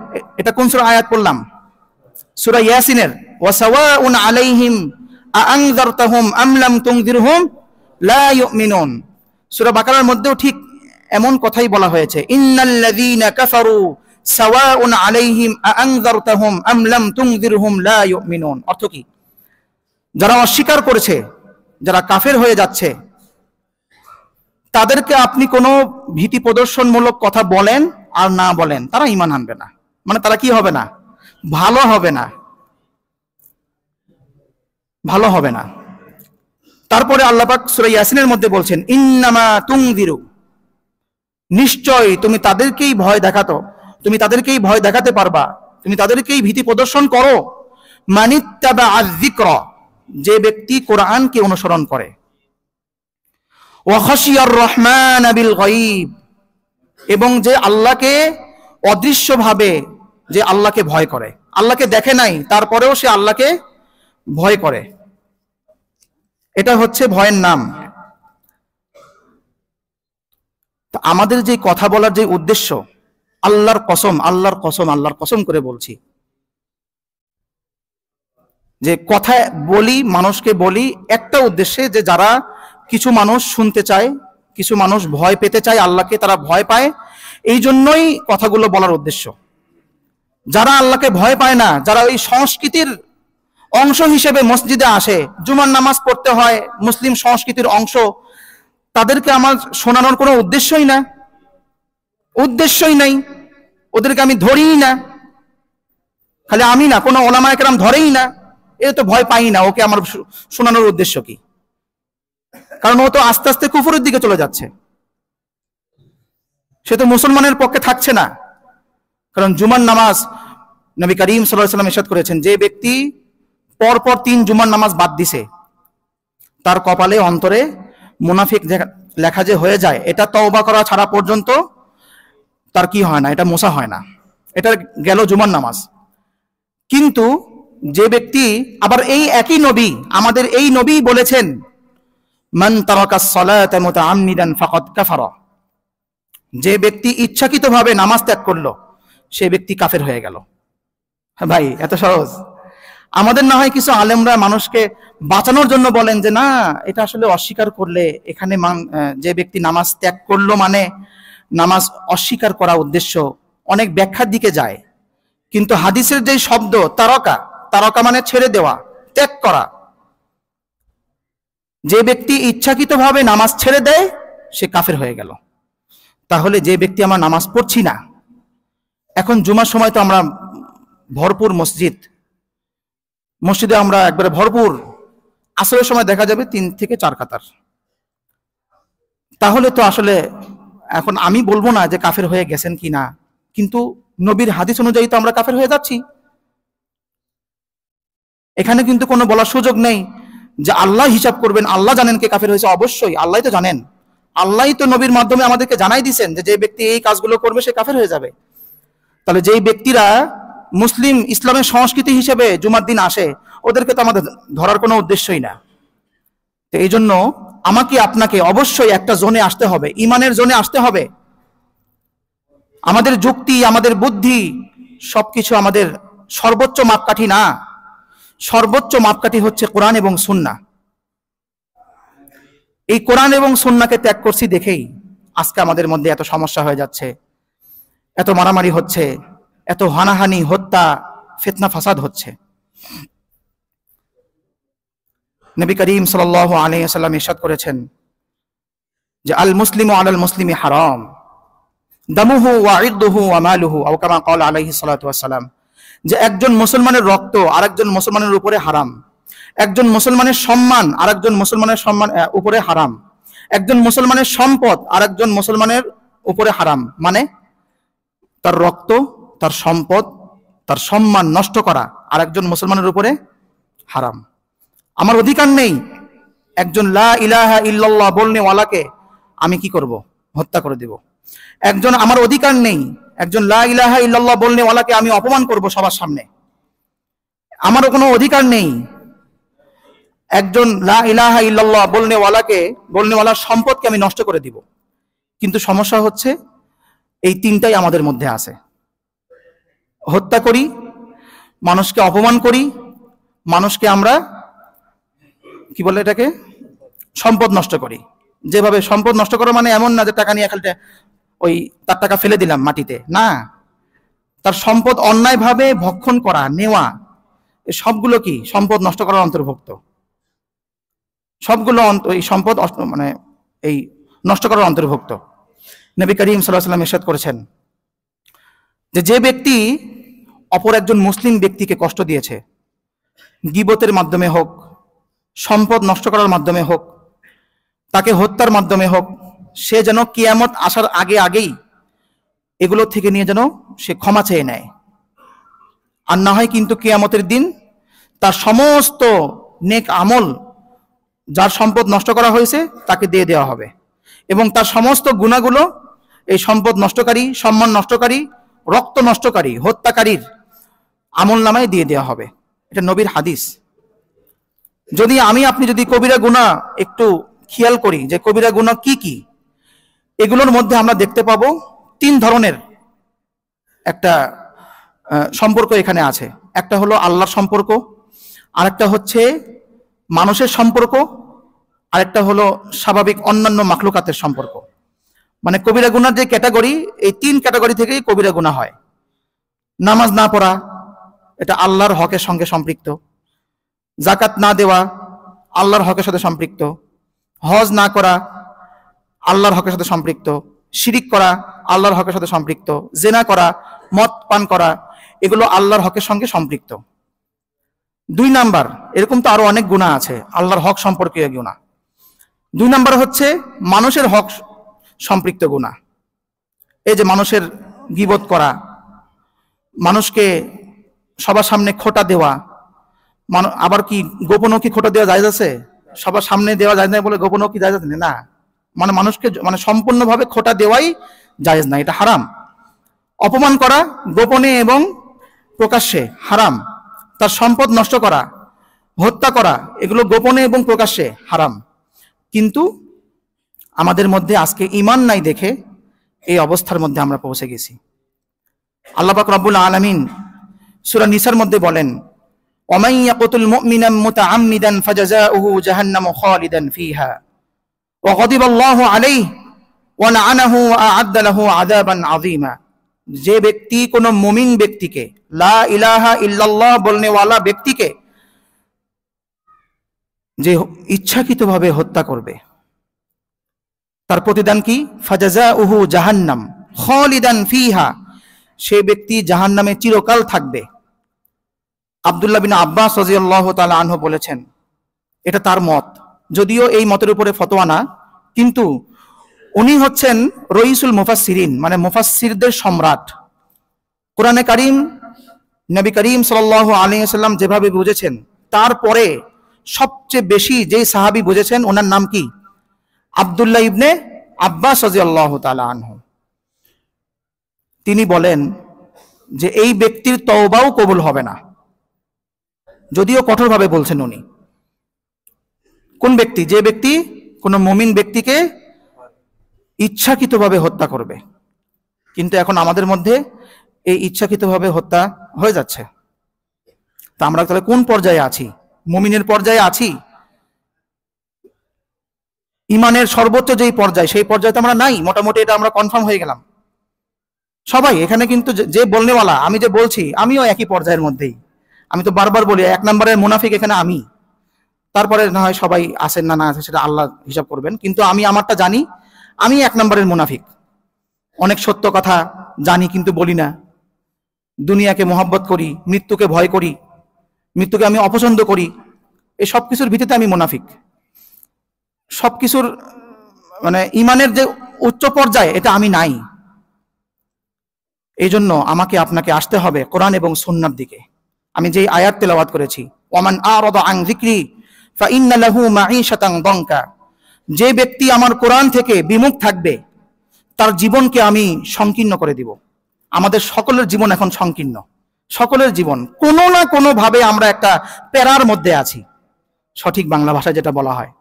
এটা কোন সূরা আয়াত পড়লাম? সূরা ইয়াসিনের ওয়াসাওয়াউন আলাইহিম আনজারতাহুম আম লাম তুনজিরহুম লা ইউমিনুন। সূরা বাকারার মধ্যেও ঠিক এমন কথাই বলা হয়েছে, ইন্নাল্লাযীনা কাফারু সাওয়াউন আলাইহিম আনজারতাহুম আম লাম তুনজিরহুম লা ইউমিনুন। অর্থ কি? যারা অস্বীকার করেছে, যারা কাফের হয়ে যাচ্ছে, তাদেরকে আপনি কোনো ভীতি প্রদর্শনমূলক কথা বলেন আর না বলেন, তারা ঈমান আনবে না। মানে তারা কি হবে না? ভালো হবে না, ভালো হবে না। তারপরে আল্লাহ পাক সূরা ইয়াসিনের মধ্যে বলছেন, ইন্নামা তুনজিরু, নিশ্চয় তুমি তাদেরকেই ভয় দেখাতো, তুমি তাদেরকেই ভয় দেখাতে পারবা, তুমি তাদেরকেই ভীতি প্রদর্শন করো, মানিত্তাবা আয-যিকরা, যে ব্যক্তি কোরআনকে অনুসরণ করে, ওয়া খাশিয়ার রহমান বিল গায়ব, এবং যে আল্লাহকে অদৃশ্যভাবে, যে আল্লাহকে ভয় করে, আল্লাহকে দেখে নাই তারপরেও সে আল্লাহকে ভয় করে, এটা হচ্ছে ভয়ের নাম। আমাদের যে কথা বলার যে উদ্দেশ্য, আল্লাহর কসম, আল্লাহর কসম, আল্লাহর কসম করে বলছি, যে কথা বলি, মানুষকে বলি একটা উদ্দেশ্যে, যে যারা কিছু মানুষ শুনতে চায়, কিছু মানুষ ভয় পেতে চায় আল্লাহকে, তারা ভয় পায়, এই জন্যই কথাগুলো বলার উদ্দেশ্য। যারা আল্লাহকে ভয় পায় না, যারা ওই সংস্কৃতির অংশ হিসেবে মসজিদে আসে, জুমার নামাজ পড়তে হয়, মুসলিম সংস্কৃতির অংশ, তাদেরকে আমার শোনানোর কোনো উদ্দেশ্যই নাই, ওদেরকে আমি ধরিই না। খালি আমি না, কোনো ওলামায়ে কেরাম ধরেই না, এ তো ভয় পাই না, ওকে আমার শোনানোর উদ্দেশ্য কি? কারণ ও তো আস্তে আস্তে কুফরের দিকে চলে যাচ্ছে, সে তো মুসলমানের পক্ষে থাকছে না। কারণ জুমার নামাজ নবী করিম সাল্লাল্লাহু আলাইহি ওয়াসাল্লাম ইরশাদ করেছেন, যে ব্যক্তি পরপর 3 জুমার নামাজ বাদ দিছে, তার কপালে অন্তরে মুনাফিক লেখা যে হয়ে যায়, এটা তওবা করা ছাড়া পর্যন্ত তার কি হয় না, এটা মোছা হয় না। এটা গেল জুমার নামাজ। কিন্তু যে ব্যক্তি আবার এই একই নবী, আমাদের এই নবী বলেছেন, মান তারাকাস সালাতা মুতাআম্মিদান ফাকাদ কাফারা, যে ব্যক্তি ইচ্ছাকৃতভাবে নামাজ ত্যাগ করলো, সে ব্যক্তি কাফের হয়ে গেল। ভাই এত সহজ? আমাদের না হয় কিছু আলেমরা মানুষকে বাঁচানোর জন্য বলেন যে না, এটা আসলে অস্বীকার করলে, এখানে যে ব্যক্তি নামাজ ত্যাগ করলো মানে নামাজ অস্বীকার করা উদ্দেশ্য, অনেক ব্যাখ্যার দিকে যায়। কিন্তু হাদিসের যে শব্দ তারকা, তারকা মানে ছেড়ে দেওয়া, ত্যাগ করা। যে ব্যক্তি ইচ্ছাকৃতভাবে নামাজ ছেড়ে দেয়, সে কাফের হয়ে গেল। তাহলে যে ব্যক্তি আমরা নামাজ পড়ছি না, এখন জুমার সময় তো আমরা ভরপুর মসজিদে আমরা একবারে ভরপুর, আসরের সময় দেখা যাবে 3 থেকে 4 কাতার। তাহলে তো আসলে এখন আমি বলবো না যে কাফের হয়ে গেছেন কি না, কিন্তু নবীর হাদিস অনুযায়ী তো আমরা কাফের হয়ে যাচ্ছি। এখানে কিন্তু কোনো বলার সুযোগ নেই যে আল্লাহ হিসাব করবেন, আল্লাহ জানেন কে কাফের হয়েছে। অবশ্যই আল্লাহ তো জানেন, আল্লাহই তো নবীর মাধ্যমে আমাদেরকে জানাই দিয়েছেন যে যে ব্যক্তি এই কাজগুলো করবে সে কাফের হয়ে যাবে। তাহলে যেই ব্যক্তিরা মুসলিম ইসলামের সংস্কৃতি হিসেবে জুমার দিন আসে, ওদেরকে তো আমাদের ধরার কোনো উদ্দেশ্যই না। তো এই জন্য আমাকে আপনাকে অবশ্যই একটা জোনে আসতে হবে, ইমানের জোনে আসতে হবে। আমাদের যুক্তি, আমাদের বুদ্ধি সবকিছু আমাদের সর্বোচ্চ মাপকাঠি না, সর্বোচ্চ মাপকাঠি হচ্ছে কোরআন এবং সুন্নাহ। এই কোরআন এবং সুন্নাহকে ত্যাগ করছি দেখেই আজকে আমাদের মধ্যে এত সমস্যা হয়ে যাচ্ছে, এত মারামারি হচ্ছে, এত হানাহানি, হত্যা, ফিতনা, ফাসাদ হচ্ছে। নবী করিম সাল্লাল্লাহু আলাইহি ওয়াসাল্লাম ইরশাদ করেছেন যে আল মুসলিমু আলাল মুসলিমি হারাম দামুহু ওয়া ইরদুহু ওয়া মালুহু, আও কামা ক্বালা আলাইহিস সালাতু ওয়াস সালাম, যে একজন মুসলমানের রক্ত আরেকজন মুসলমানের উপরে হারাম, একজন মুসলমানের সম্মান আরেকজন মুসলমানের উপরে হারাম, একজন মুসলমানের সম্পদ আরেকজন মুসলমানের উপরে হারাম। মানে তার রক্ত, তার সম্পদ, তার সম্মান নষ্ট করা আরেকজন মুসলমানের উপরে হারাম। আমার অধিকার নেই একজন লা ইলাহা ইল্লাল্লাহ বলনেওয়ালাকে আমি কি করব? হত্যা করে দেব। আমার অধিকার নেই একজন লা ইলাহা ইল্লাল্লাহ বলনেওয়ালাকে আমি অপমান করব সবার সামনে। আমারও কোনো অধিকার নেই একজন লা ইলাহা ইল্লাল্লাহ বলনেওয়ালার সম্পদকে আমি নষ্ট করে দিব। কিন্তু সমস্যা হচ্ছে এই 3টাই আমাদের মধ্যে আছে। হত্যা করি, মানুষকে অপমান করি, মানুষকে আমরা কি বলে এটাকে, সম্পদ নষ্ট করি। যেভাবে সম্পদ নষ্ট করা মানে এমন না যে টাকা নিয়ে খালি ওই তার টাকা ফেলে দিলাম মাটিতে, না, তার সম্পদ অন্যায়ভাবে ভক্ষণ করা, নেওয়া, এই সবগুলো কি সম্পদ নষ্ট করার অন্তর্ভুক্ত। সবগুলো এই সম্পদ মানে এই নষ্ট করার অন্তর্ভুক্ত। নবী করিম সাল্লাল্লাহু আলাইহি ওয়াসাল্লাম ইরশাদ করেছেন যে যে ব্যক্তি অপর একজন মুসলিম ব্যক্তিকে কষ্ট দিয়েছে, গীবতের মাধ্যমে হোক, সম্পদ নষ্ট করার মাধ্যমে হোক, তাকে হত্যার মাধ্যমে হোক, সে যেন কিয়ামত আসার আগেই এগুলো থেকে নিয়ে যেন সে ক্ষমা চেয়ে নেয়। আর না হয় কিন্তু কিয়ামতের দিন তার সমস্ত নেক আমল, যার সম্পদ নষ্ট করা হয়েছে, তাকে দিয়ে দেওয়া হবে, এবং তার সমস্ত গুনাহগুলো এই সম্পদ নষ্টকারী, সম্মান নষ্টকারী, রক্ত নষ্টকারী, হত্যাকারীর আমল নামায় দিয়ে দেওয়া হবে। এটা নবীর হাদিস। যদি আপনি যদি কবিরা গুনাহ একটু খেয়াল করি যে কবিরা গুনাহ কি কি, এগুলোর মধ্যে আমরা দেখতে পাবো 3 ধরনের একটা সম্পর্ক এখানে আছে। একটা হলো আল্লাহর সম্পর্ক, আরেকটা হচ্ছে মানুষের সম্পর্ক, আরেকটা হলো স্বাভাবিক অন্যান্য মাখলুকাতের সম্পর্ক। মানে কবিরা গুনার যে ক্যাটাগরি, এই 3 ক্যাটাগরি থেকেই কবিরা গুনাহ হয়। নামাজ না পড়া, এটা আল্লাহর হকের সঙ্গে সম্পৃক্ত। যাকাত না দেওয়া, আল্লাহর হকের সাথে সম্পৃক্ত। হজ না করা, আল্লাহর হকের সাথে সম্পৃক্ত। শিরিক করা, আল্লাহর হকের সাথে সম্পৃক্ত। জেনা করা, মদ পান করা, এগুলো আল্লাহর হকের সঙ্গে সম্পৃক্ত। 2 নাম্বার, এরকম তো আরো অনেক গুনাহ আছে আল্লাহর হক সম্পর্কীয় গুনাহ। 2 নাম্বার হচ্ছে মানুষের হক সম্পৃক্ত গুনাহ। এই যে মানুষের গীবত করা, মানুষকে সবার সামনে খোঁটা দেওয়া, আবার কি গোপনও কি খোঁটা দেওয়া জায়েজ আছে? সবার সামনে দেওয়া যায় না বলে গোপনও কি জায়েজ আছে? না, মানে মানুষকে মানে সম্পূর্ণভাবে খোঁটা দেওয়াই জায়েজ না, এটা হারাম। অপমান করা গোপনে এবং প্রকাশ্যে হারাম। তার সম্পদ নষ্ট করা, হত্যা করা, এগুলো গোপনে এবং প্রকাশ্যে হারাম। কিন্তু আমাদের মধ্যে আজকে ঈমান নাই দেখে এই অবস্থার মধ্যে আমরা পৌঁছে গেছি। আল্লাহ পাক রব্বুল আলামিন সূরা নিসার মধ্যে বলেন, ওয়ামান ইয়াকতুল মুমিনা মুতাআম্মিদান ফাজাযাউহু জাহান্নামু খালিদান ফিহা ওয়া গাদিবাল্লাহু আলাইহি ওয়া লাআনাহু ওয়া আ'আদ্দা লাহু আযাবান আযীমা। যে ব্যক্তি কোন মুমিন ব্যক্তিকে, লা ইলাহা ইল্লাল্লাহ বলনেওয়ালা ব্যক্তিকে যে ইচ্ছাকৃতভাবে হত্যা করবে, তার প্রতিদান কি? ফাজাযাউহু জাহান্নাম খালিদান ফিহা, সে ব্যক্তি জাহান্নামে চিরকাল থাকবে। আব্দুল্লাহ বিন আব্বাস রাদিয়াল্লাহু তাআলা আনহু বলেছেন, এটা তার মত, যদিও এই মতের উপরে ফতোয়া না, কিন্তু উনি হচ্ছেন রইসুল মুফাসসিরিন, মানে মুফাসসিরদের সম্রাট। কোরআনে কারীম নবী করিম সাল্লাল্লাহু আলাইহি ওয়াসাল্লাম যেভাবে বুঝেছেন, তারপরে সবচেয়ে বেশি যেই সাহাবী বুঝেছেন ওনার নাম কি? আব্দুল্লাহ ইবনে আব্বাস রাদিয়াল্লাহু তাআলা আনহু। তিনি বলেন যে এই ব্যক্তির তওবাও কবুল হবে না, যদিও কঠোরভাবে বলছেন উনি। কোন ব্যক্তি? যে ব্যক্তি কোন মুমিন ব্যক্তিকে ইচ্ছাকৃতভাবে হত্যা করবে। কিন্তু এখন আমাদের মধ্যে এই ইচ্ছাকৃতভাবে হত্যা হয়ে যাচ্ছে। তা আমরা তাহলে কোন পর্যায়ে আছি? মুমিনের পর্যায়ে আছি? ইমানের সর্বোচ্চ যেই পর্যায়, সেই পর্যায়ে তো আমরা নাই, মোটামুটি এটা আমরা কনফার্ম হয়ে গেলাম সবাই এখানে। কিন্তু যে বলনেওয়ালা, আমি যে বলছি, আমিও একই পর্যায়ের মধ্যেই। আমি তো বারবার বলি 1 নম্বরের মুনাফিক এখানে আমি। তারপরে না হয় সবাই আছেন না আছে সেটা আল্লাহ হিসাব করবেন, কিন্তু আমি আমারটা জানি, আমি 1 নম্বরের মুনাফিক। অনেক সত্য কথা জানি কিন্তু বলি না। দুনিয়াকে মহব্বত করি, মৃত্যুকে ভয় করি, মৃত্যুকে আমি অপছন্দ করি। এই সব কিছুর ভিত্তিতে আমি মুনাফিক। সবকিছুর মানে ইমানের যে উচ্চ পর্যায়ে, এটা আমি নাই। এই জন্য আমাকে আপনাকে আসতে হবে কোরআন এবং সুন্নাহর দিকে। আমি যেই আয়াত তেলাওয়াত করেছি, ওয়ামান আরাদা আন যিকরি ফাইন্না লাহু মাঈশাতান দানকা, যে ব্যক্তি আমার কোরআন থেকে বিমুখ থাকবে তার জীবনকে আমি সংকীর্ণ করে দিব। আমাদের সকলের জীবন এখন সংকীর্ণ, সকলের জীবন কোনো না কোনো ভাবে আমরা একটা প্যারার মধ্যে আছি, সঠিক বাংলা ভাষায় যেটা বলা হয়।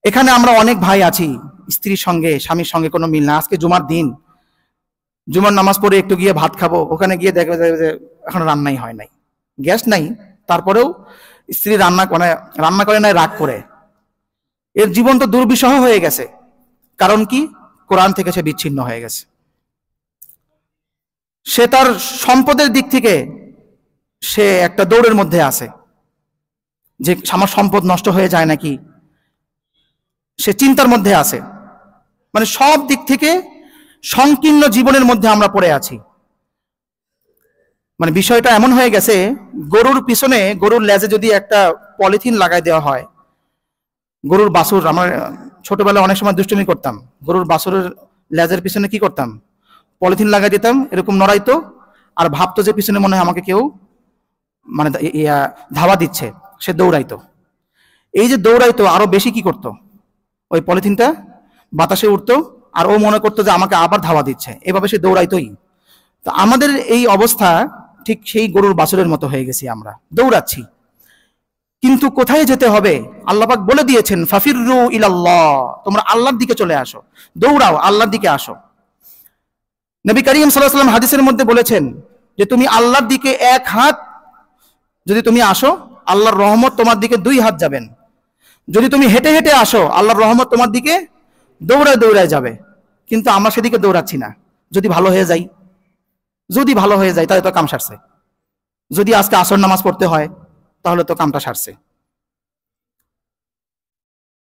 এখানে আমরা অনেক ভাই আছি, স্ত্রীর সঙ্গে স্বামীর সঙ্গে কোনো মিল না। আজকে জুমার দিন, জুমার নামাজ পড়ে একটু গিয়ে ভাত খাবো, ওখানে গিয়ে দেখবে যে এখন রান্নাই হয় নাই, গ্যাস নাই, তারপরেও স্ত্রী রান্না করে নাই রাগ করে। এর জীবন তো দুর্বিষহ হয়ে গেছে। কারণ কি? কোরআন থেকে সে বিচ্ছিন্ন হয়ে গেছে। সে তার সম্পদের দিক থেকে সে একটা দৌড়ের মধ্যে আছে যে আমার সম্পদ নষ্ট হয়ে যায় নাকি, সে চিন্তার মধ্যে আছে। মানে সব দিক থেকে সংকীর্ণ জীবনের মধ্যে আমরা পড়ে আছি। মানে বিষয়টা এমন হয়ে গেছে, গরুর পিছনে, গরুর লেজে যদি একটা পলিথিন লাগাই দেওয়া হয়, গরুর বাছুর, আমার ছোটবেলায় অনেক সময় দুষ্টুমি করতাম, গরুর বাছুরের লেজের পিছনে কি করতাম? পলিথিন লাগাই দিতাম, এরকম নড়াইতো, আর ভাবতো যে পিছনে মনে হয় আমাকে কেউ মানে ধাওয়া দিচ্ছে, সে দৌড়াইতো। এই যে দৌড়াইতো, আরো বেশি কি করতো, ওই পলিথিনটা বাতাসে উঠতো, আর ও মনে করতো যে আমাকে আবার ধাওয়া দিচ্ছে, এভাবে সে দৌড়াইতোই। তো আমাদের এই অবস্থা ঠিক সেই গরুর বাছুরের মতো হয়ে গেছি, আমরা দৌড়াচ্ছি। কিন্তু কোথায় যেতে হবে? আল্লাহ পাক বলে দিয়েছেন, ফাফিররু ইলাল্লাহ, তোমরা আল্লাহর দিকে চলে আসো, দৌড়াও, আল্লাহর দিকে আসো। নবী করিম সাল্লাল্লাহু আলাইহি ওয়াসাল্লাম হাদিসের মধ্যে বলেছেন যে তুমি আল্লাহর দিকে 1 হাত যদি তুমি আসো, আল্লাহর রহমত তোমার দিকে 2 হাত যাবেন। যদি তুমি হেঁটে হেঁটে আসো, আল্লাহর রহমত তোমার দিকে দৌড়ায় দৌড়ায় যাবে। কিন্তু আমরা সেদিকে দৌড়াচ্ছি না। যদি ভালো হয়ে যাই, তাহলে তো কাম সারছে। যদি আজকে আসর নামাজ পড়তে হয়, তাহলে তো কামটা সারছে।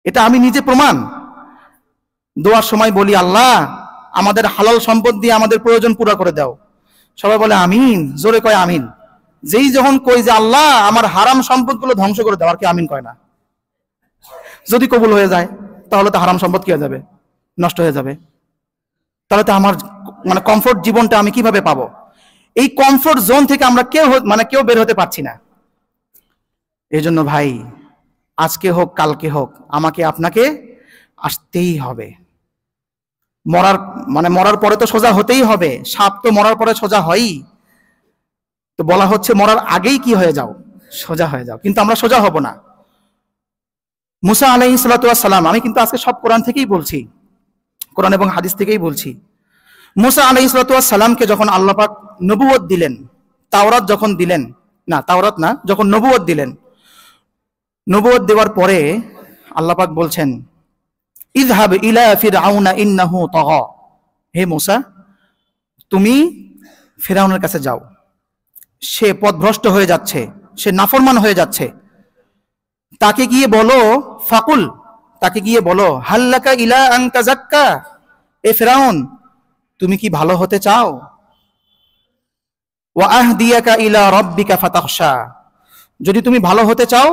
এটা আমি নিজে প্রমাণ। দোয়ার সময় বলি, আল্লাহ আমাদের হালাল সম্পদ দিয়ে আমাদের প্রয়োজন পুরো করে দাও। সবাই বলে আমিন, জোরে কয় আমিন। যেই যখন কই যে আল্লাহ আমার হারাম সম্পদগুলো ধ্বংস করে দাও, আর কি আমিন কয় না। যদি কবুল হয়ে যায়, তাহলে তো হারাম সম্পদ কি হয়ে যাবে? নষ্ট হয়ে যাবে। তাহলে তো আমার কমফোর্ট জীবনটা আমি কিভাবে পাবো? এই কমফোর্ট জোন থেকে আমরা কেউ বের হতে পারছি না। এই জন্য ভাই, আজকে হোক কালকে হোক, আমাকে আপনাকে আসতেই হবে। মরার পরে তো সোজা হতেই হবে। সাপ তো মরার পরে সোজা হয়ই। তো বলা হচ্ছে মরার আগেই কি হয়ে যাও, সোজা হয়ে যাও। কিন্তু আমরা সোজা হব না। মুসা আলাইহিস সালাতু ওয়াস সালাম, আমি কিন্তু আজকে সব কোরআন থেকেই বলছি, কোরআন এবং হাদিস থেকেই বলছি। মুসা আলাইহিস সালাতু ওয়াস সালামকে যখন আল্লাহ পাক নবুয়ত দিলেন, যখন নবুয়ত দিলেন, নবুয়ত দেওয়ার পরে আল্লাহ পাক বলছেন, ইযহাব ইলা ফিরআউনা ইন্নাহু তাগা। হে মুসা, তুমি ফিরআউনের কাছে যাও, সে পথভ্রষ্ট হয়ে যাচ্ছে, সে নাফরমান হয়ে যাচ্ছে। তাকে গিয়ে বলো হাল্লাকা ইলা আন তাযাক্কা, এ ফিরআউন তুমি কি ভালো হতে চাও? ওয়া আহদিয়াকা ইলা রাব্বিকা ফাতাখশা, যদি তুমি ভালো হতে চাও,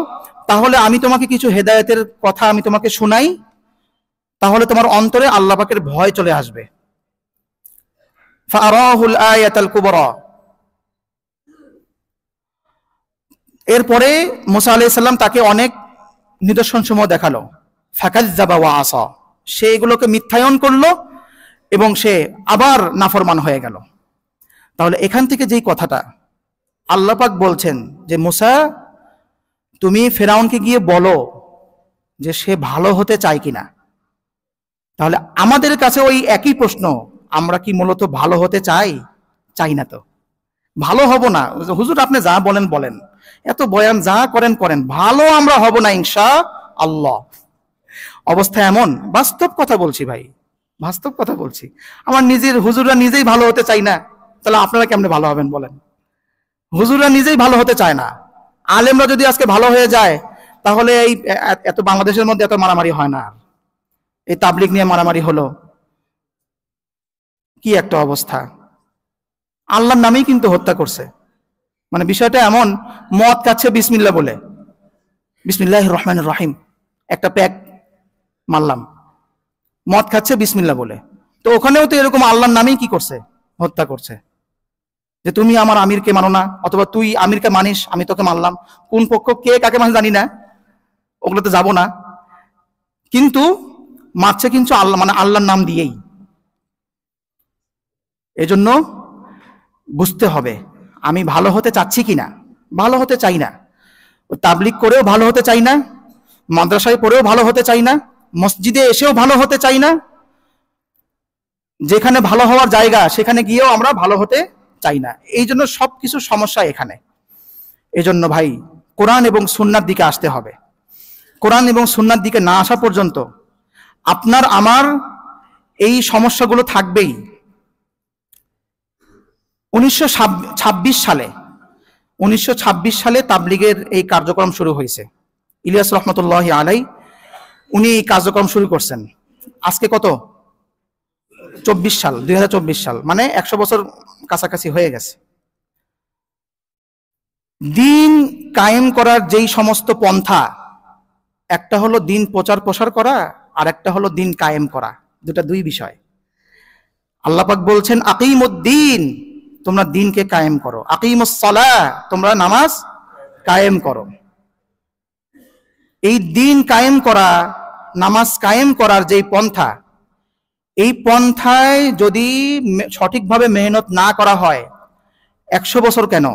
তাহলে আমি তোমাকে কিছু হেদায়েতের কথা আমি তোমাকে শোনাই, তাহলে তোমার অন্তরে আল্লাহ পাকের ভয় চলে আসবে। ফাআরাহুল আয়াতাল কুবরা, এরপরে মুসা আলাইহিস সালাম তাকে অনেক নিদর্শন সমূহ দেখালো। ফাকাজ্জাবা ওয়া আসা, সে এগুলোকে মিথ্যায়ন করলো এবং সে আবার নাফরমান হয়ে গেল। তাহলে এখান থেকে যেই কথাটা আল্লাহ পাক বলছেন যে মুসা, তুমি ফিরআউনকে গিয়ে বলো যে সে ভালো হতে চায় কিনা। তাহলে আমাদের কাছে ওই একই প্রশ্ন, আমরা কি মূলত ভালো হতে চাই না? তো ভালো হব না। হুজুর আপনি যা বলেন, এত বয়ান যা করেন, ভালো আমরা হব না ইনশাআল্লাহ। অবস্থা এমন। বাস্তব কথা বলছি ভাই, বাস্তব কথা বলছি। আমার নিজের হুজুররা নিজেই ভালো হতে চাই না, তাহলে আপনারা কেমনে ভালো হবেন বলেন? হুজুররা নিজেই ভালো হতে চায় না। আলেমরা যদি আজকে ভালো হয়ে যায়, তাহলে এই এত বাংলাদেশের মধ্যে এত মারামারি হয় না। এই তাবলিগ নিয়ে মারামারি হলো, কি একটা অবস্থা। আল্লাহর নামেই কিন্তু হত্যা করছে। বিষয়টা এমন, মদ খাচ্ছে বিসমিল্লাহ বলে, বিসমিল্লাহির রহমানির রহিম, একটা প্যাক মারলাম, মদ খাচ্ছে বিসমিল্লাহ বলে। তো ওখানেও তো এরকম আল্লাহর নামেই কি করছে? হত্যা করছে। যে তুমি আমার আমিরকে মানো না, অথবা তুই আমিরকে মানিস, আমি তোকে মারলাম। কোন পক্ষ কে কাকে মানে জানি না, ওগুলোতে যাব না। কিন্তু মারছে কিন্তু আল্লাহর নাম দিয়েই। এজন্য বুঝতে হবে আমি ভালো হতে চাচ্ছি কিনা। ভালো হতে চাই না। তাবলিগ করেও ভালো হতে চাই না, মাদ্রাসায় পড়েও ভালো হতে চাই না, মসজিদে এসেও ভালো হতে চাই না। যেখানে ভালো হওয়ার জায়গা সেখানে গিয়েও আমরা ভালো হতে চাই না। এই জন্য সবকিছু সমস্যা এখানে। এজন্য ভাই, কোরআন এবং সুন্নাহর দিকে আসতে হবে। কোরআন এবং সুন্নাহর দিকে না আসা পর্যন্ত আপনার আমার এই সমস্যাগুলো থাকবেই। 1926 সালে তাবলিগের এই কার্যক্রম শুরু হয়েছে। ইলিয়াস রহমতুল্লাহ আলাই উনি এই কার্যক্রম শুরু করছেন। আজকে কত? 2024 সাল, 100 বছর কাছাকাছি হয়ে গেছে। দিন কায়েম করার যেই সমস্ত পন্থা, একটা হলো দিন প্রচার করা, আর একটা হলো দিন কায়েম করা। দুই বিষয়। আল্লাহ পাক বলছেন আকিমুদ্দিন, তোমরা দিনকে কায়েম করো। আকিমুস সালাহ, তোমরা নামাজ কায়েম করো। এই দিন কায়েম করা, নামাজ কায়েম করার যেই পন্থা, এই পন্থায় যদি সঠিকভাবে মেহনত না করা হয়, 100 বছর কেন,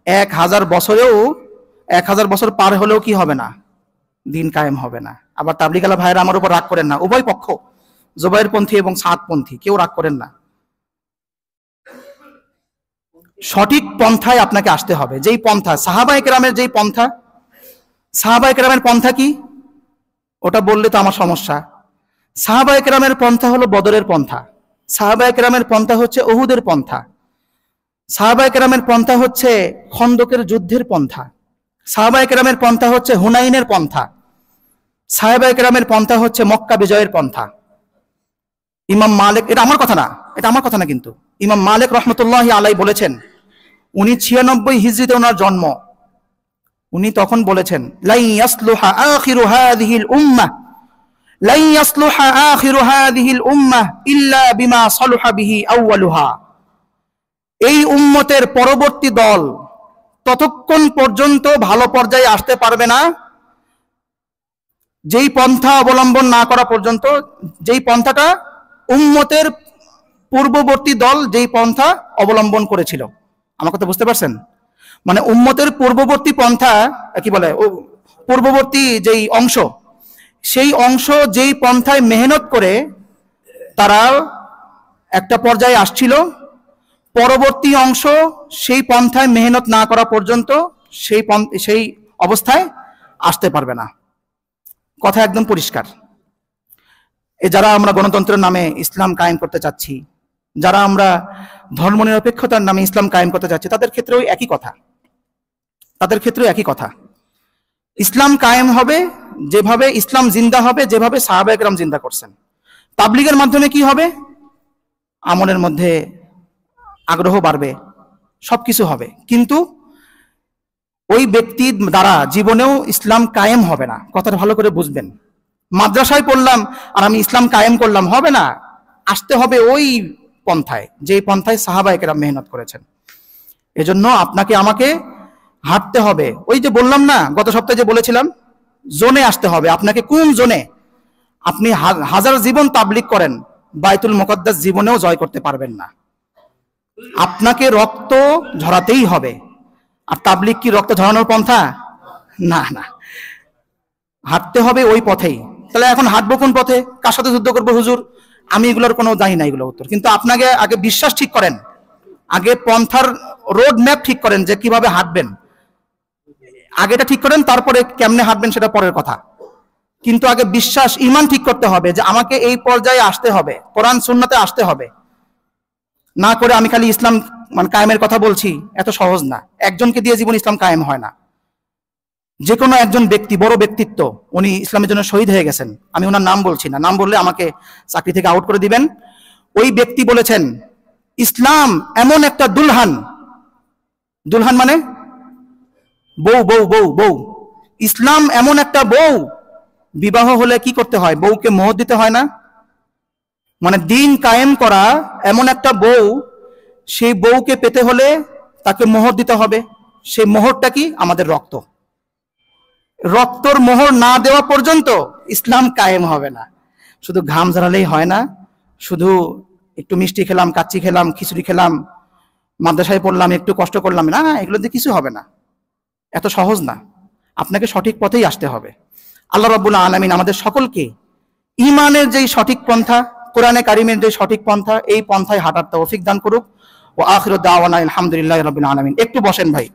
1000 বছরেও, 1000 বছর পার হলেও কি হবে না? দিন কায়েম হবে না। আবার তাবলিগালা ভাইরা আমার উপর রাগ করেন না, উভয় পক্ষ, জুবাইরপন্থী এবং সাদপন্থী, কেউ রাগ করেন না। সঠিক পন্থায় আপনাকে আসতে হবে। যেই পন্থা সাহাবায়ে কেরামের, যেই পন্থা, সাহাবায়ে কেরামের পন্থা কি ওটা বললে তো আমার সমস্যা। সাহাবায়ে কেরামের পন্থা হলো বদরের পন্থা, সাহাবায়ে কেরামের পন্থা হচ্ছে উহুদের পন্থা, সাহাবায়ে কেরামের পন্থা হচ্ছে খন্দকের যুদ্ধের পন্থা, সাহাবায়ে কেরামের পন্থা হচ্ছে হুনাইনের পন্থা, সাহাবায়ে কেরামের পন্থা হচ্ছে মক্কা বিজয়ের পন্থা। ইমাম মালিক, এটা আমার কথা না, এটা আমার কথা না, কিন্তু ইমাম মালিক রহমতুল্লাহি আলাই বলেছেন, উনি 96 হিজরিতে ওনার জন্ম, উনি তখন বলেছেন লাই ইয়াসলুহা আখিরু হাযিহিল উম্মাহ, লাই ইয়াসলুহা আখিরু হাযিহিল উম্মাহ ইল্লা বিমা সালুহা বিহি আউয়ালুহা। এই উম্মতের পরবর্তী দল ততক্ষণ পর্যন্ত ভালো পর্যায়ে আসতে পারবে না যেই পন্থা অবলম্বন না করা পর্যন্ত, যেই পন্থাটা উম্মতের পূর্ববর্তী দল যেই পন্থা অবলম্বন করেছিল। আমার কথা বুঝতে পারছেন? মানে উম্মতের পূর্ববর্তী পন্থা কি বলে, পূর্ববর্তী যেই অংশ, সেই অংশ যেই পন্থায় মেহনত করে তারা একটা পর্যায়ে আসছিল, পরবর্তী অংশ সেই পন্থায় মেহনত না করা পর্যন্ত সেই অবস্থায় আসতে পারবে না। কথা একদম পরিষ্কার। যারা আমরা গণতন্ত্রের নামে ইসলাম কায়েম করতে চাচ্ছি, যারা আমরা ধর্মনিরপেক্ষতার নামে ইসলাম কায়েম করতে চাচ্ছি, তাদের ক্ষেত্রেও একই কথা, তাদের ক্ষেত্রেও একই কথা। ইসলাম কায়েম হবে যেভাবে, ইসলাম জিন্দা হবে যেভাবে সাহাবায়ে কেরাম জিন্দা করছেন। তাবলীগের মাধ্যমে কি হবে? আমলের মধ্যে আগ্রহ বাড়বে, সবকিছু হবে, কিন্তু ওই ব্যক্তির দ্বারা জীবনেও ইসলাম কায়েম হবে না। কথাটা ভালো করে বুঝবেন। মাদ্রাসায় পড়লাম আর আমি ইসলাম কায়েম করলাম, হবে না। আসতে হবে ওই পন্থায়, যে পন্থায় সাহাবায়ে কেরাম মেহনত করেছেন। এজন্য আপনাকে আমাকে হাঁটতে হবে। ওই যে বললাম না, গত সপ্তাহে যে বলেছিলাম, জোনে আসতে হবে। আপনাকে কোন জোনে? আপনি হাজার জীবন তাবলীগ করেন, বাইতুল মুকদ্দাস জীবনেও জয় করতে পারবেন না। আপনাকে রক্ত ঝরাতেই হবে। আর তাবলীগ কি রক্ত ঝরানোর পন্থা? না না, হাঁটতে হবে ওই পথেই। তাহলে এখন হাঁটবো কোন পথে? কার সাথে যুদ্ধ করবো হুজুর? আমি এগুলোর কোনো জানি না, এগুলো উত্তর। কিন্তু আপনাকে আগে বিশ্বাস ঠিক করেন, আগে পন্থার রোড ম্যাপ ঠিক করেন যে কিভাবে হাঁটবেন, আগেটা ঠিক করেন, তারপরে কেমনে হাঁটবেন সেটা পরের কথা। কিন্তু আগে বিশ্বাস, ঈমান ঠিক করতে হবে যে আমাকে এই পর্যায়ে আসতে হবে, কোরআন সুন্নাতে আসতে হবে। না করে আমি খালি ইসলাম মানে কায়েমের কথা বলছি, এত সহজ না। একজনকে দিয়ে জীবন ইসলাম কায়েম হয় না। যে কোনো একজন ব্যক্তি, বড় ব্যক্তিত্ব, উনি ইসলামের জন্য শহীদ হয়ে গেছেন, আমি ওনার নাম বলছি না, নাম বললে আমাকে চাকরি থেকে আউট করে দিবেন। ওই ব্যক্তি বলেছেন, ইসলাম এমন একটা দুলহান, দুলহান মানে বউ, বউ, বউ, বউ। ইসলাম এমন একটা বউ, বিবাহ হলে কি করতে হয়? বউকে মোহর দিতে হয় না? মানে দিন কায়েম করা এমন একটা বউ, সেই বউকে পেতে হলে তাকে মোহর দিতে হবে। সেই মোহরটা কি? আমাদের রক্ত। রক্তর মোহর না দেওয়া পর্যন্ত ইসলাম কায়েম হবে না। শুধু ঘাম ঝরালেই হয় না, শুধু একটু মিষ্টি খেলাম, কাচ্চি খেলাম, খিচুড়ি খেলাম, মাদ্রাসায় পড়লাম, একটু কষ্ট করলাম না, এগুলো দিয়ে কিছু হবে না। এত সহজ না। আপনাকে সঠিক পথেই আসতে হবে। আল্লাহ রাব্বুল আলামিন আমাদের সকলকে ঈমানের যেই সঠিক পন্থা, কোরআনে কারিমের যে সঠিক পন্থা, এই পন্থায় হাঁটার তৌফিক দান করুক। ও আখিরু দাওয়ানা আলহামদুলিল্লাহি রাব্বিল আলামিন। একটু বসেন ভাই।